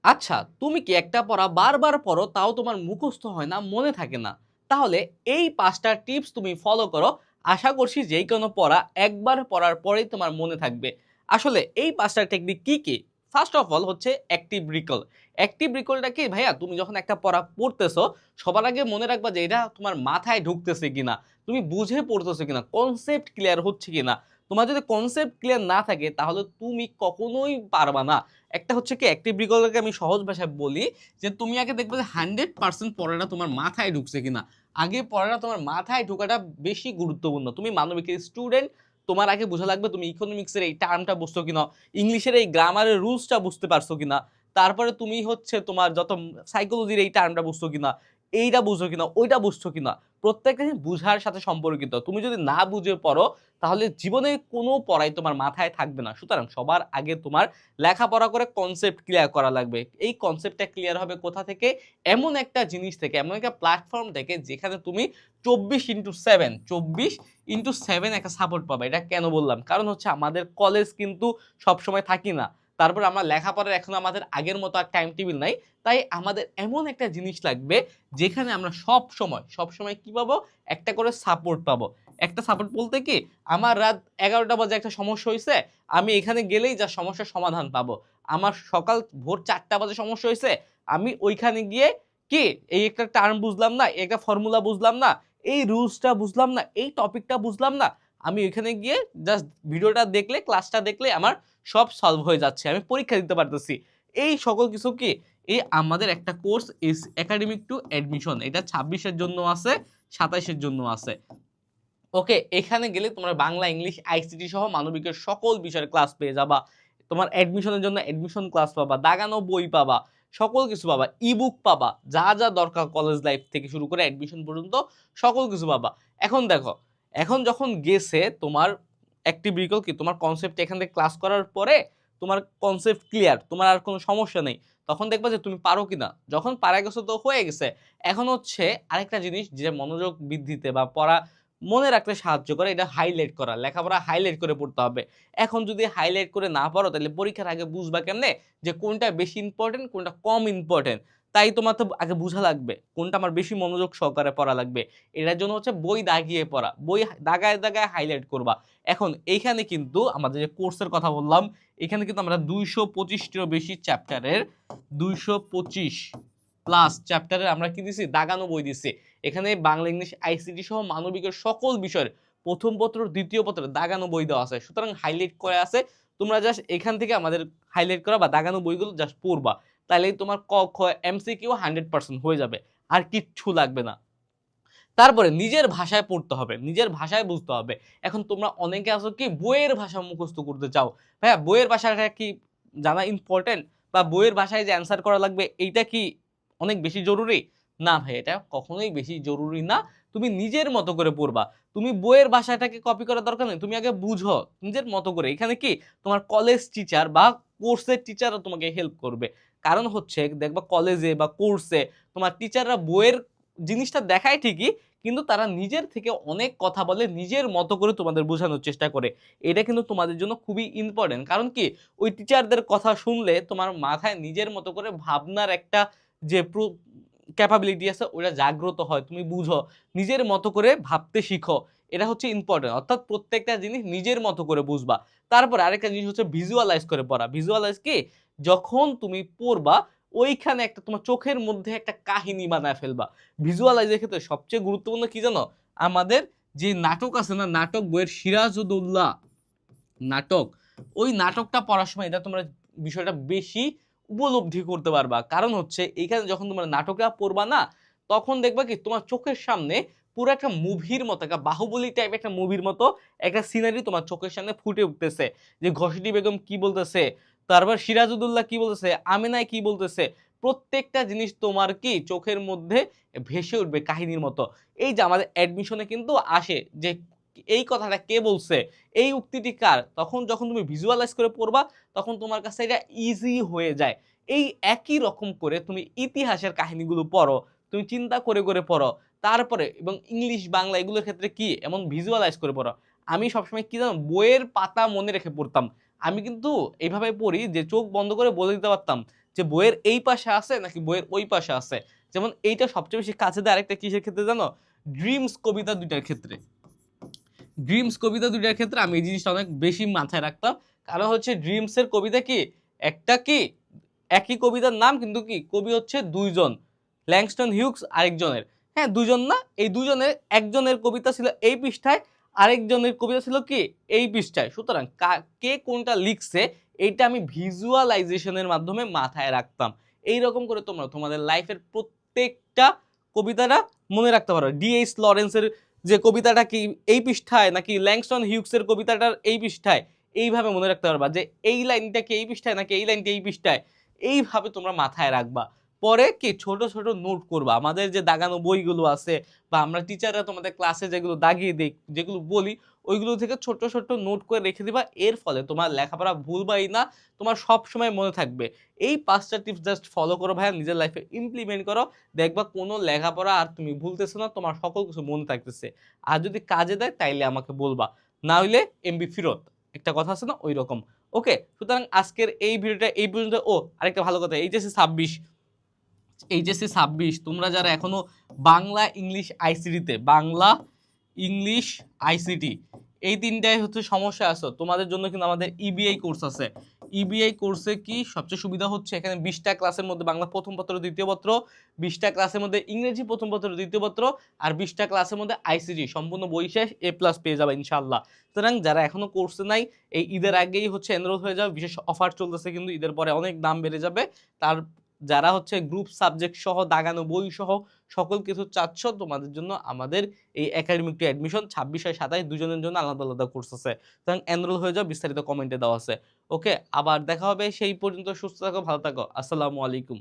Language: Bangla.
আচ্ছা, তুমি কি একটা পড়া বারবার পড়ো তাও তোমার মুখস্থ হয় না, মনে থাকে না? তাহলে এই ৫ টা টিপস তুমি ফলো করো। আশা করছি যেই কোনো পড়া একবার পড়ার পরেই তোমার মনে থাকবে। আসলে এই ৫ টা টেকনিক কি? ফার্স্ট অফ অল হচ্ছে অ্যাক্টিভ রিকল। অ্যাক্টিভ রিকলটা কি ভাইয়া, তুমি যখন একটা পড়া পড়তেছো, সবার আগে মনে রাখবা যে এটা তোমার মাথায় ঢুকতেছে কিনা, তুমি বুঝে পড়তেছো কিনা, কনসেপ্ট ক্লিয়ার হচ্ছে কিনা। তোমার যদি কনসেপ্ট ক্লিয়ার না থাকে তাহলে তুমি কখনোই পারবা না। একটা হচ্ছে কি অ্যাক্টিভ রিকলকে আমি সহজ ভাষায় বলি যে তুমি আগে দেখবে যে 100% পড়াটা তোমার মাথায় ঢুকছে কিনা। আগে পড়াটা তোমার মাথায় ঢোকাটা বেশি গুরুত্বপূর্ণ। তুমি মানবিকের স্টুডেন্ট, তোমার আগে বোঝা লাগবে তুমি ইকোনমিক্সের এই টার্মটা বুঝছো কিনা, ইংলিশের এই গ্রামারের রুলসটা বুঝতে পারছো কিনা। তারপরে তুমি হচ্ছে তোমার যত সাইকোলজির এই টার্মটা বুঝছো কিনা, এইটা বুঝছো কিনা, ওইটা বুঝছো কিনা। প্রত্যেকটা জিনিস বুঝার সাথে সম্পর্কিত। তুমি যদি না বুঝে পড়ো তাহলে জীবনে কোনো পড়াই তোমার মাথায় থাকবে না। সুতরাং সবার আগে তোমার লেখাপড়া করে কনসেপ্ট ক্লিয়ার করা লাগবে। এই কনসেপ্টটা ক্লিয়ার হবে কোথা থেকে? এমন একটা জিনিস থেকে, এমন একটা প্ল্যাটফর্ম থেকে যেখানে তুমি 24/7 একটা সাপোর্ট পাবা। এটা কেন বললাম? কারণ হচ্ছে আমাদের কলেজ কিন্তু সবসময় থাকি না। তারপরে আমরা লেখাপড়ার এখন আমাদের আগের মতো আর টাইম টেবিল নাই। তাই আমাদের এমন একটা জিনিস লাগবে যেখানে আমরা সবসময় কি পাবো? একটা করে সাপোর্ট পাবো। একটা সাপোর্ট বলতে কি? আমার রাত ১১টা বাজে একটা সমস্যা হইছে, আমি এখানে গেলেই যা সমস্যার সমাধান পাবো। আমার সকাল ভোর ৪টা বাজে সমস্যা হইছে, আমি ওইখানে গিয়ে কি এই একটা টার্ম বুঝলাম না, এই একটা ফর্মুলা বুঝলাম না, এই রুলসটা বুঝলাম না, এই টপিকটা বুঝলাম না। আমি ওইখানে গিয়ে জাস্ট ভিডিওটা দেখলে, ক্লাসটা দেখলে আমার সব সলভ হয়ে যাচ্ছে। আমি পরীক্ষা দিতে পারতেছি। এই সকল কিছু কি এই আমাদের একটা কোর্স ইস একাডেমিক টু অ্যাডমিশন। এটা ২৬ এর জন্য আছে, ২৭ এর জন্য আছে। ওকে, এখানে গেলে তোমরা বাংলা, ইংলিশ, আইসিটি সহ মানবিকের সকল বিষয়ের ক্লাস পেয়ে যাবা। তোমার অ্যাডমিশনের জন্য অ্যাডমিশন ক্লাস পাবা, দাগানো বই পাবা, সকল কিছু পাবা, ইবুক পাবা। যা দরকার কলেজ লাইফ থেকে শুরু করে অ্যাডমিশন পর্যন্ত সকল কিছু পাবা। এখন দেখো, এখন যখন গেছে তোমার অ্যাক্টিভ রিকল কি তোমার কনসেপ্ট এখান থেকে ক্লাস করার পরে তোমার কনসেপ্ট ক্লিয়ার, তোমার আর কোনো সমস্যা নেই। তখন দেখবা যে তুমি পারো কিনা। যখন পারা গেছো তো হয়ে গেছে। এখন হচ্ছে আরেকটা জিনিস যে মনোযোগ বৃদ্ধিতে বা পড়া মনে রাখতে সাহায্য করে, এটা হাইলাইট করা। লেখাপড়া হাইলাইট করে পড়তে হবে। এখন যদি হাইলাইট করে না পারো তাহলে পরীক্ষার আগে বুঝবা কেমনে যে কোনটা বেশি ইম্পোর্টেন্ট, কোনটা কম ইম্পোর্টেন্ট। তাই তোমার তো আগে বুঝা লাগবে কোনটা আমার বেশি মনোযোগ সহকারে পড়া লাগবে। এটার জন্য হচ্ছে বই দাগিয়ে পড়া। বই দাগায় হাইলাইট করবা। এখন এইখানে কিন্তু আমাদের যে কোর্সের কথা বললাম, এখানে কিন্তু আমরা ২২৫ টিরও বেশি চ্যাপ্টারের ২২৫ প্লাস চ্যাপ্টারের আমরা কি দিছি? দাগানো বই দিছি। এখানে বাংলা, ইংলিশ, আইসিটি সহ মানবিকের সকল বিষয়ের প্রথম পত্র, দ্বিতীয় পত্র দাগানো বই দেওয়া আছে। সুতরাং হাইলাইট করে আছে। তোমরা জাস্ট এখান থেকে আমাদের হাইলাইট করা বা দাগানো বইগুলো জাস্ট পড়বা। তাইলেই তোমার ক, খ, এমসিকিউ 100% হয়ে যাবে। আর কিচ্ছু লাগবে না। তারপরে নিজের ভাষায় পড়তে হবে, নিজের ভাষায় বুঝতে হবে। এখন তোমরা অনেকে আছো কি বইয়ের ভাষা মুখস্থ করতে চাও। ভাইয়া বইয়ের ভাষাটা কি জানা ইম্পোর্টেন্ট? বা বইয়ের ভাষায় যে অ্যান্সার করা লাগবে এইটা কি অনেক বেশি জরুরি? না ভাই, এটা কখনোই বেশি জরুরি না। তুমি নিজের মতো করে পড়বা। তুমি বইয়ের ভাষাটাকে কপি করার দরকার নেই। তুমি আগে বুঝো নিজের মতো করে। এখানে কি তোমার কলেজ টিচার বা কোর্সের টিচারও তোমাকে হেল্প করবে। কারণ হচ্ছে দেখবা কলেজে বা কোর্সে তোমার টিচাররা বইয়ের জিনিসটা দেখায় ঠিকই, কিন্তু তারা নিজের থেকে অনেক কথা বলে, নিজের মতো করে তোমাদের বোঝানোর চেষ্টা করে। এটা কিন্তু তোমাদের জন্য খুবই ইম্পোর্টেন্ট। কারণ কি ওই টিচারদের কথা শুনলে তোমার মাথায় নিজের মতো করে ভাবনার একটা যে ক্যাপাবিলিটি আছে ওটা জাগ্রত হয়। তুমি বুঝো, নিজের মতো করে ভাবতে শিখো। এটা হচ্ছে ইম্পোর্টেন্ট। অর্থাৎ প্রত্যেকটা জিনিস নিজের মতো করে বুঝবা। তারপর আরেকটা জিনিস হচ্ছে ভিজুয়ালাইজ করে পড়া। ভিজুয়ালাইজ কি? যখন তুমি পড়বা ওইখানে একটা তোমার চোখের মধ্যে একটা কাহিনী বানায় ফেলবা। ভিজুয়ালাইজের ক্ষেত্রে সবচেয়ে গুরুত্বপূর্ণ কি জানো? আমাদের যে নাটক আছে না, নাটক বইয়ের সিরাজউদ্দৌলা নাটক, ওই নাটকটা পড়ার সময় এটা তোমরা বিষয়টা বেশি উপলব্ধি করতে পারবা। কারণ হচ্ছে এইখানে যখন তোমরা নাটকটা পড়বা না, তখন দেখবা কি তোমার চোখের সামনে পুরো একটা মুভির মতো, একটা বাহুবলী টাইপ একটা মুভির মতো একটা সিনারি তোমার চোখের সামনে ফুটে উঠতেছে। যে ঘসিটি বেগম কি বলতেছে, তারপর সিরাজউদ্দৌলা কি বলতেছে, আমেনায় কি বলতেছে, প্রত্যেকটা জিনিস তোমার কি চোখের মধ্যে ভেসে উঠবে কাহিনীর মতো। এই যে আমাদের অ্যাডমিশনে কিন্তু আসে যে এই কথাটা কে বলছে, এই উক্তিটি কার, তখন যখন তুমি ভিজুয়ালাইজ করে পড়বা তখন তোমার কাছে এটা ইজি হয়ে যায়। এই একই রকম করে তুমি ইতিহাসের কাহিনীগুলো পড়ো, তুমি চিন্তা করে পড়ো। তারপরে এবং ইংলিশ, বাংলা এগুলোর ক্ষেত্রে কি এমন ভিজুয়ালাইজ করে পড়ো। আমি সবসময় কি জানো, বইয়ের পাতা মনে রেখে পড়তাম। আমি কিন্তু এইভাবে পড়ি যে চোখ বন্ধ করে বলে দিতে পারতাম যে বইয়ের এই পাশে আছে নাকি বইয়ের ওই পাশে আছে। যেমন এইটা সবচেয়ে বেশি কাছে দেয় আরেকটা কিসের ক্ষেত্রে জানো, ড্রিমস কবিতা দুইটার ক্ষেত্রে। ড্রিমস কবিতা দুইটার ক্ষেত্রে আমি এই জিনিসটা অনেক বেশি মাথায় রাখতাম, কারণ হচ্ছে ড্রিমসের কবিতা কি একটা কি একই কবিতার নাম, কিন্তু কি কবি হচ্ছে দুইজন, ল্যাংস্টন হিউগস আরেকজনের, হ্যাঁ দুজন না, এই দুজনের একজনের কবিতা ছিল এই পৃষ্ঠায়, আরেকজনের কবিতা ছিল কি এই পৃষ্ঠায়। সুতরাং কে কোনটা লিখছে এইটা আমি ভিজুয়ালাইজেশনের মাধ্যমে মাথায় রাখতাম। এইরকম করে তোমরা তোমাদের লাইফের প্রত্যেকটা কবিতাটা মনে রাখতে পারো। ডিএইচ লরেন্সের যে কবিতাটা কি এই পৃষ্ঠায় নাকি ল্যাংস্টন হিউগসের কবিতাটার এই পৃষ্ঠায়, এইভাবে মনে রাখতে পারবা যে এই লাইনটা কি এই পৃষ্ঠায় নাকি এই লাইনটা এই পৃষ্ঠায়। এইভাবে তোমরা মাথায় রাখবা। পরে কি ছোট ছোট নোট করবা। আমাদের যে দাগানো বইগুলো আছে বা আমরা টিচাররা তোমাদের ক্লাসে যেগুলো দাগিয়ে দিই, যেগুলো বলি, ওইগুলো থেকে ছোট ছোট নোট করে রেখে দিবা। এর ফলে তোমার লেখাপড়া ভুলবাই না, তোমার সব সময় মনে থাকবে। এই 5টা টিপস জাস্ট ফলো করো ভাইয়া, নিজের লাইফে ইমপ্লিমেন্ট করো, দেখবা কোনো লেখাপড়া আর তুমি ভুলতেছো না, তোমার সকল কিছু মনে থাকতেছে। আর যদি কাজে দেয় তাইলে আমাকে বলবা, না হইলে এমবি ফেরত, একটা কথা আছে না ওই রকম। ওকে, সুতরাং আজকের এই ভিডিওটা এই পর্যন্ত। ও আরেকটা ভালো কথা, এইচএসসি 26 তোমরা যারা এখনো বাংলা ইংলিশ আইসিটিতে, বাংলা ইংলিশ আইসিটি এই তিনটায় হচ্ছে সমস্যা আছে, তোমাদের জন্য কিন্তু আমাদের ইবিআই কোর্স আছে। ইবিআই কোর্সে কি সবচেয়ে সুবিধা হচ্ছে, এখানে 20টা ক্লাসের মধ্যে বাংলা প্রথম পত্র দ্বিতীয় পত্র, 20টা ক্লাসের মধ্যে ইংরেজি প্রথম পত্র দ্বিতীয় পত্র, আর 20টা ক্লাসের মধ্যে আইসিটি সম্পূর্ণ বই শেষ, A+ পেয়ে যাবে ইনশাআল্লাহ। সুতরাং যারা এখনো কোর্সে নাই, এই ঈদের আগেই হচ্ছে এনরোল হয়ে যাবে, বিশেষ অফার চলতেছে, কিন্তু ঈদের পরে অনেক দাম বেড়ে যাবে। তার যারা হচ্ছে গ্রুপ সাবজেক্ট সহ দাগানো বই সহ সকল কিছু চাচ্ছ, তোমাদের জন্য আমাদের এই একাডেমিক টু অ্যাডমিশন 26 আর 27 দুজনের জন্য আলাদা আলাদা কোর্স আছে। সুতরাং এনরোল হয়ে যাও, বিস্তারিত কমেন্টে দেওয়া আছে। ওকে, আবার দেখা হবে, সেই পর্যন্ত সুস্থ থাকো, ভালো থাকো, আসসালামু আলাইকুম।